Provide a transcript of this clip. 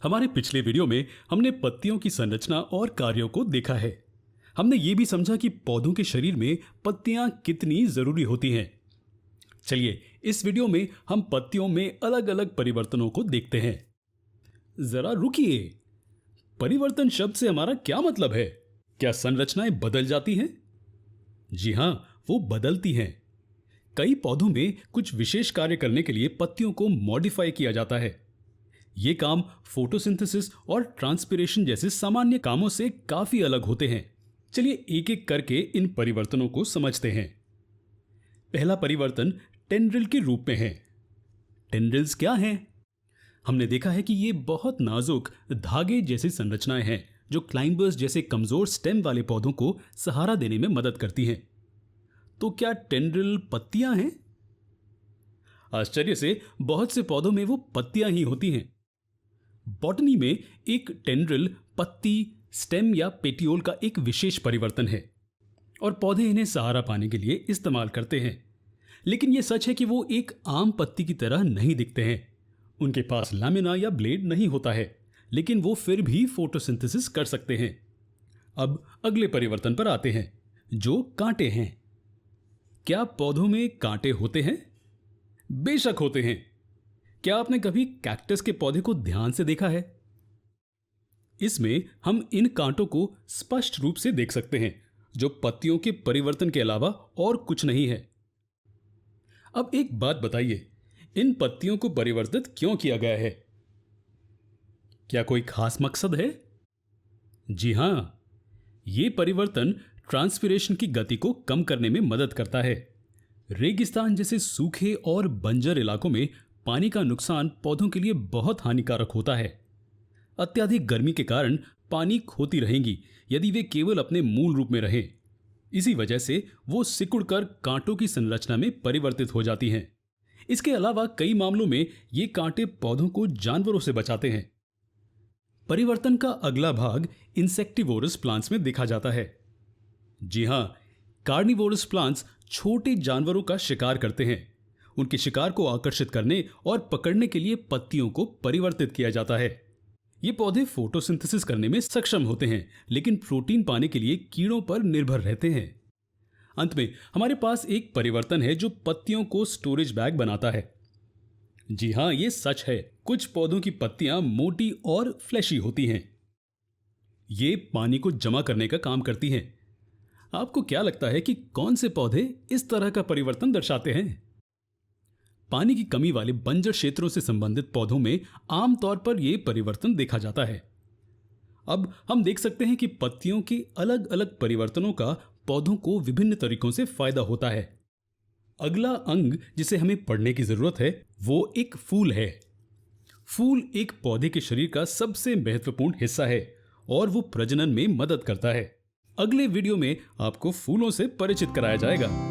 हमारे पिछले वीडियो में हमने पत्तियों की संरचना और कार्यों को देखा है। हमने ये भी समझा कि पौधों के शरीर में पत्तियां कितनी जरूरी होती हैं। चलिए इस वीडियो में हम पत्तियों में अलग अलग परिवर्तनों को देखते हैं। जरा रुकिए, परिवर्तन शब्द से हमारा क्या मतलब है? क्या संरचनाएं बदल जाती हैं? जी हां, वो बदलती हैं। कई पौधों में कुछ विशेष कार्य करने के लिए पत्तियों को मॉडिफाई किया जाता है। ये काम फोटोसिंथेसिस और ट्रांसपिरेशन जैसे सामान्य कामों से काफी अलग होते हैं। चलिए एक एक करके इन परिवर्तनों को समझते हैं। पहला परिवर्तन टेंड्रिल के रूप में है। टेंड्रिल्स क्या हैं? हमने देखा है कि ये बहुत नाजुक धागे जैसी संरचनाएं हैं जो क्लाइंबर्स जैसे कमजोर स्टेम वाले पौधों को सहारा देने में मदद करती हैं। तो क्या टेंड्रिल पत्तियां हैं? आश्चर्य से बहुत से पौधों में वो पत्तियां ही होती हैं। बॉटनी में एक टेंड्रिल पत्ती, स्टेम या पेटियोल का एक विशेष परिवर्तन है और पौधे इन्हें सहारा पाने के लिए इस्तेमाल करते हैं। लेकिन यह सच है कि वो एक आम पत्ती की तरह नहीं दिखते हैं। उनके पास लामिना या ब्लेड नहीं होता है, लेकिन वो फिर भी फोटोसिंथेसिस कर सकते हैं। अब अगले परिवर्तन पर आते हैं, जो कांटे हैं। क्या पौधों में कांटे होते हैं? बेशक होते हैं। क्या आपने कभी कैक्टस के पौधे को ध्यान से देखा है? इसमें हम इन कांटों को स्पष्ट रूप से देख सकते हैं, जो पत्तियों के परिवर्तन के अलावा और कुछ नहीं है। अब एक बात बताइए, इन पत्तियों को परिवर्तित क्यों किया गया है? क्या कोई खास मकसद है? जी हां, ये परिवर्तन ट्रांसपिरेशन की गति को कम करने में मदद करता है। रेगिस्तान जैसे सूखे और बंजर इलाकों में पानी का नुकसान पौधों के लिए बहुत हानिकारक होता है। अत्यधिक गर्मी के कारण पानी खोती रहेंगी यदि वे केवल अपने मूल रूप में रहें। इसी वजह से वो सिकुड़कर कांटों की संरचना में परिवर्तित हो जाती हैं। इसके अलावा कई मामलों में ये कांटे पौधों को जानवरों से बचाते हैं। परिवर्तन का अगला भाग इंसेक्टिवोरस प्लांट्स में देखा जाता है। जी हां, कार्निवोरस प्लांट्स छोटे जानवरों का शिकार करते हैं। उनके शिकार को आकर्षित करने और पकड़ने के लिए पत्तियों को परिवर्तित किया जाता है। ये पौधे फोटोसिंथेसिस करने में सक्षम होते हैं, लेकिन प्रोटीन पाने के लिए कीड़ों पर निर्भर रहते हैं। अंत में हमारे पास एक परिवर्तन है जो पत्तियों को स्टोरेज बैग बनाता है। जी हां, ये सच है। कुछ पौधों की पत्तियां मोटी और फ्लैशी होती हैं। ये पानी को जमा करने का काम करती हैं। आपको क्या लगता है कि कौन से पौधे इस तरह का परिवर्तन दर्शाते हैं? पानी की कमी वाले बंजर क्षेत्रों से संबंधित पौधों में आमतौर पर यह परिवर्तन देखा जाता है। अब हम देख सकते हैं कि पत्तियों के अलग अलग परिवर्तनों का पौधों को विभिन्न तरीकों से फायदा होता है। अगला अंग जिसे हमें पढ़ने की जरूरत है वो एक फूल है। फूल एक पौधे के शरीर का सबसे महत्वपूर्ण हिस्सा है और वो प्रजनन में मदद करता है। अगले वीडियो में आपको फूलों से परिचित कराया जाएगा।